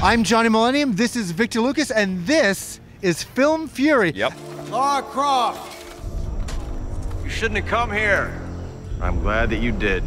I'm Johnny Millenium, this is Victor Lucas, and this is Film Fury. Yep. Lara Croft! You shouldn't have come here. I'm glad that you did.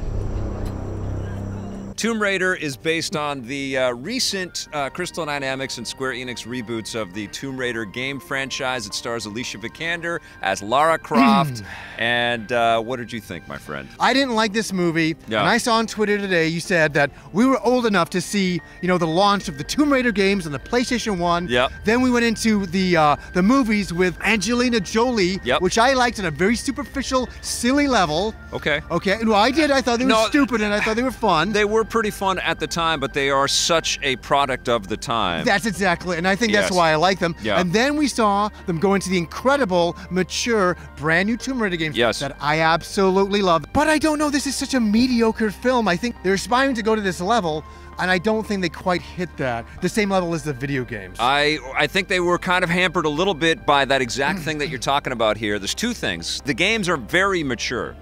Tomb Raider is based on the recent Crystal Dynamics and Square Enix reboots of the Tomb Raider game franchise. It stars Alicia Vikander as Lara Croft. And what did you think, my friend? I didn't like this movie, Yeah. and I saw on Twitter today you said that we were old enough to see, you know, the launch of the Tomb Raider games on the PlayStation 1. Yep. Then we went into the movies with Angelina Jolie, Yep. which I liked on a very superficial, silly level. Okay. Okay, well, I did. I thought they were No, stupid, and I thought they were fun. They were pretty fun at the time, but they are such a product of the time. That's exactly, and I think that's Yes. why I like them. Yeah. And then we saw them go into the incredible, mature, brand new Tomb Raider games Yes. that I absolutely love. But I don't know, this is such a mediocre film. I think they're aspiring to go to this level, and I don't think they quite hit that, the same level as the video games. I think they were kind of hampered a little bit by that exact thing that you're talking about here. There's two things. The games are very mature,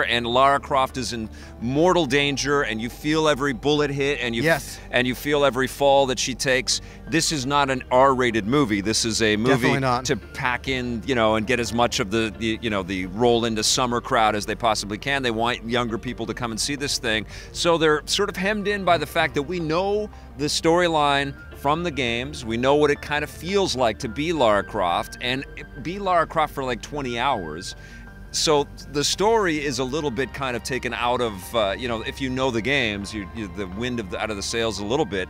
and Lara Croft is in mortal danger, and you feel every bullet hit, and you feel every fall that she takes. This is not an R-rated movie. This is a movie Definitely not. to pack in, you know, and get as much of the roll into summer crowd as they possibly can. They want younger people to come and see this thing, so they're sort of hemmed in by the fact that we know the storyline from the games. We know what it kind of feels like to be Lara Croft and be Lara Croft for like 20 hours. So the story is a little bit kind of taken out of, you know, if you know the games, the wind out of the sails a little bit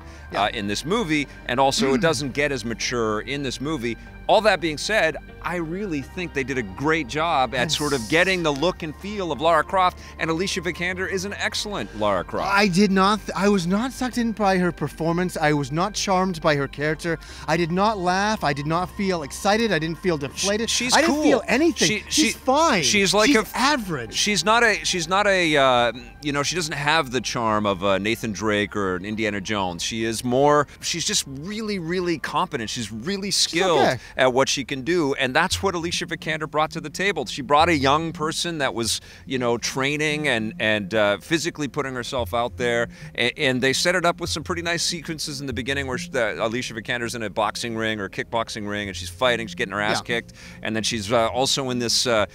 in this movie, and also it doesn't get as mature in this movie. All that being said, I really think they did a great job at sort of getting the look and feel of Lara Croft, and Alicia Vikander is an excellent Lara Croft. I was not sucked in by her performance. I was not charmed by her character. I did not laugh. I did not feel excited. I didn't feel deflated. She's I didn't cool. feel anything. She's fine. She's like average. She's not a you know, she doesn't have the charm of Nathan Drake or Indiana Jones. She's just really, really competent. She's really skilled at what she can do, and that's what Alicia Vikander brought to the table. She brought a young person that was, you know, training and physically putting herself out there, and they set it up with some pretty nice sequences in the beginning where Alicia Vikander's in a boxing ring or kickboxing ring, and she's fighting, she's getting her ass kicked, and then she's also in this sort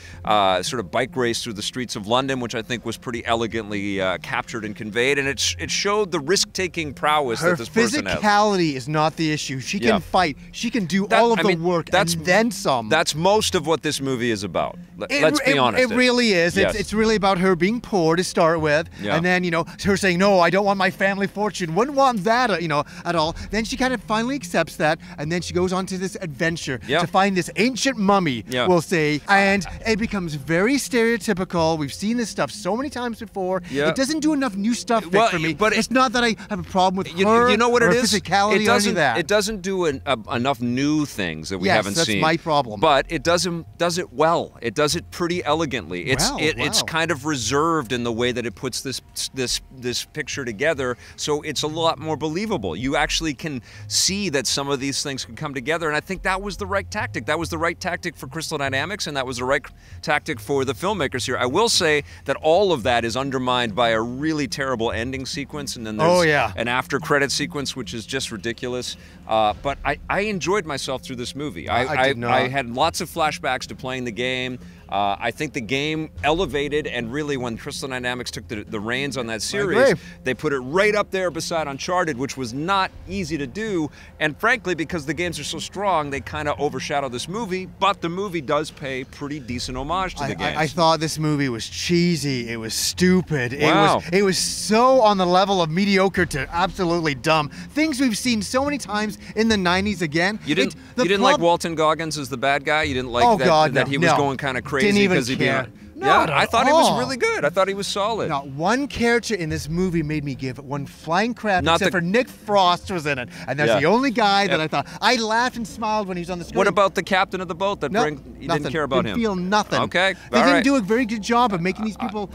of bike race through the streets of London, which I think was pretty elegantly captured and conveyed, and it showed the risk-taking prowess that this person has. Her physicality is not the issue. She can fight. She can do all of the work and then some. That's most of what this movie is about. Let's be honest. It really is. Yes. It's really about her being poor to start with, and then, you know, her saying, "No, I don't want my family fortune. Wouldn't want that, you know, at all." Then she kind of finally accepts that, and then she goes on to this adventure to find this ancient mummy, we'll say, and it becomes very stereotypical. We've seen this stuff so many times before. It doesn't do enough new stuff for me. But it's not that I have a problem with her. You know what or it her is? physicality or any of that. It doesn't do enough new things that we haven't seen. Yes, that's my problem. But it does it well. It does it pretty elegantly. It's kind of reserved in the way that it puts this picture together, so it's a lot more believable. You actually can see that some of these things can come together, and I think that was the right tactic. That was the right tactic for Crystal Dynamics, and that was the right tactic for the filmmakers here. I will say that all of that is undermined by a really terrible ending sequence, and then there's an after-credit sequence, which is just ridiculous. But I enjoyed myself through this movie. I had lots of flashbacks to playing the game. I think the game elevated, and really when Crystal Dynamics took the reins on that series, they put it right up there beside Uncharted, which was not easy to do. And frankly, because the games are so strong, they kind of overshadow this movie, but the movie does pay pretty decent homage to the games. I thought this movie was cheesy. It was stupid. It was so on the level of mediocre to absolutely dumb. Things we've seen so many times in the 90s again. You didn't like Walton Goggins as the bad guy? You didn't like that he was going kind of crazy? Didn't even care. I thought he was really good. I thought he was solid. Not one character in this movie made me give it one flying crap, except for Nick Frost was in it. And that's the only guy that I thought. I laughed and smiled when he was on the screen. What about the captain of the boat? You didn't care about him? Didn't feel nothing. Okay, They didn't do a very good job of making these people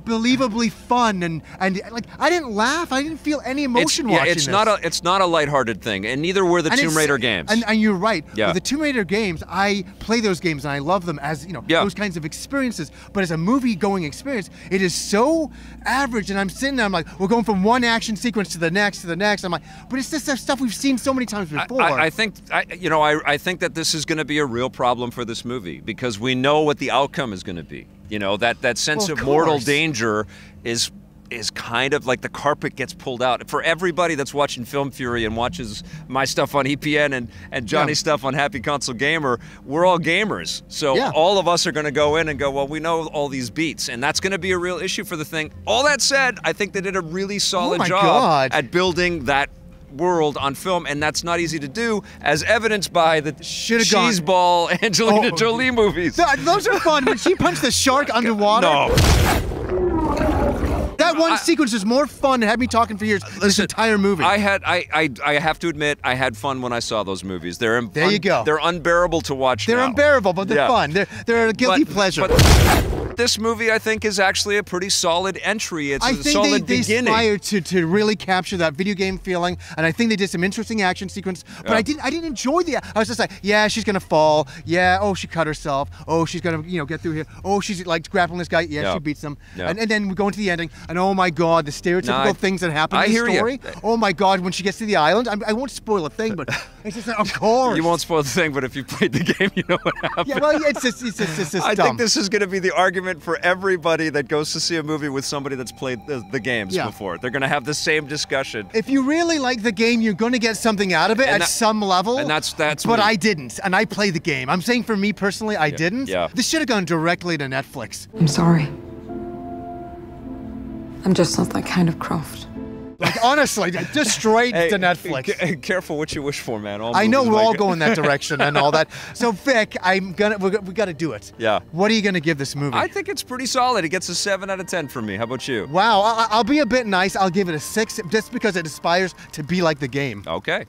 believably fun, and like I didn't laugh. I didn't feel any emotion watching this. It's not a lighthearted thing, and neither were the Tomb Raider games. And you're right. Yeah. The Tomb Raider games, I play those games and I love them as, you know, those kinds of experiences. but as a movie-going experience, it is so average. And I'm sitting there, I'm like, we're going from one action sequence to the next, I'm like, but it's just stuff we've seen so many times before. I think that this is going to be a real problem for this movie because we know what the outcome is going to be. You know, that sense of mortal danger is kind of like the carpet gets pulled out. For everybody that's watching Film Fury and watches my stuff on EPN and Johnny's stuff on Happy Console Gamer, we're all gamers. So all of us are going to go in and go, well, we know all these beats, and that's going to be a real issue for the thing. All that said, I think they did a really solid job at building that world on film, and that's not easy to do, as evidenced by the cheeseball Angelina Jolie movies. Those are fun. When she punched the shark underwater. No. That one sequence is more fun and had me talking for years. This entire movie. I have to admit, I had fun when I saw those movies. There you go. They're unbearable to watch. They're unbearable, but they're fun. They're a guilty pleasure. But this movie, I think, is actually a pretty solid entry. It's a solid beginning. I think they aspired to really capture that video game feeling, and I think they did some interesting action sequence. But I didn't enjoy the. I was just like, yeah, she's gonna fall. Yeah, oh, she cut herself. Oh, she's gonna get through here. Oh, she's like grappling this guy. Yeah, she beats him. And then we go into the ending, and oh my God, the stereotypical things that happen in the story. Oh my God, when she gets to the island, I won't spoil a thing, but it's just like, of course. You won't spoil the thing, but if you played the game, you know what happened. Yeah, well, it's just I think this is going to be the argument for everybody that goes to see a movie with somebody that's played the games before. They're going to have the same discussion. If you really like the game, you're going to get something out of it at some level. And that's But me. I didn't, and I played the game. I'm saying for me personally, I didn't. Yeah. This should have gone directly to Netflix. I'm sorry. I'm just not that kind of craft. Like, honestly, just straight to Netflix. Careful what you wish for, man. I know we're all going that direction and all that. So, Vic, we got to do it. Yeah. What are you going to give this movie? I think it's pretty solid. It gets a 7 out of 10 from me. How about you? Wow, I'll be a bit nice. I'll give it a 6 just because it aspires to be like the game. Okay.